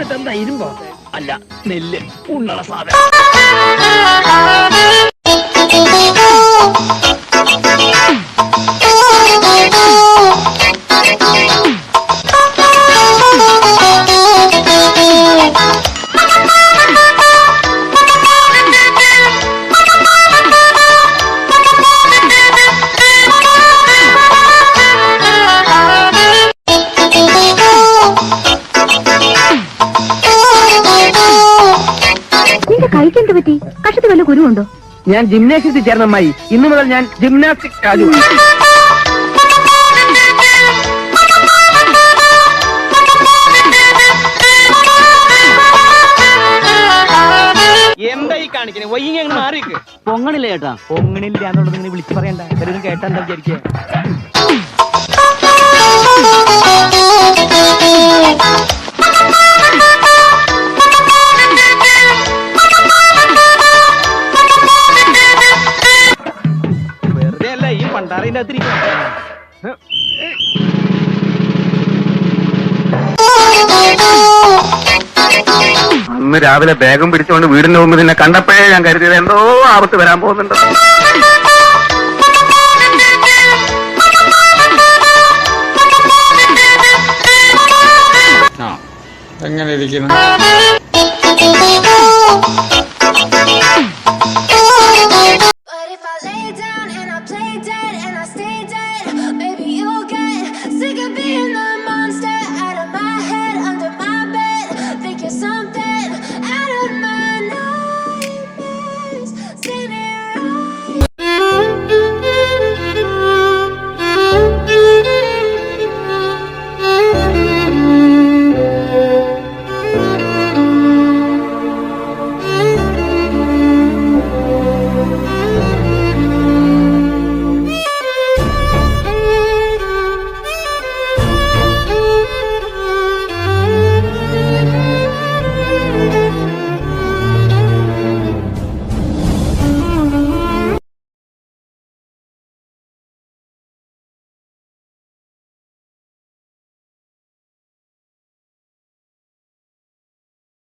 ഇതെന്താ ഇരുമ്പോ? അല്ല, നെല്ല് ഉണ്ണണ സാധനം. കഴിക്കെന്ത് പറ്റി? കഷത്തിൽ വല്ല കുരുവുണ്ടോ? ഞാൻ ജിംനാസ്റ്റിക്സിൽ ചേർന്ന അമ്മായി. ഇന്നു മുതൽ ഞാൻ ജിംനാസ്റ്റിക് രാജു. എന്താ ഈ കാണിക്കണേ? വൈകി അങ്ങ് മാറിക്ക്. പൊങ്ങണില്ല ചേട്ടാ. പൊങ്ങണില്ല എന്നുള്ളത് നിങ്ങൾ വിളിച്ചു പറയണ്ട. എല്ലാവരും കേട്ടാ എന്താ വിചാരിക്കുക? വെറുതെ അല്ല ഈ പണ്ടാറിന്റെ അകത്തിരിക്കും. അന്ന് രാവിലെ ബാഗും പിടിച്ചുകൊണ്ട് വീടിന്റെ മുമ്പ് നിന്നെ കണ്ടപ്പോഴേ ഞാൻ കരുതിയത് എന്തോ ആപത്ത് വരാൻ പോകുന്നുണ്ട്. എങ്ങനെ ഇരിക്കുന്നു?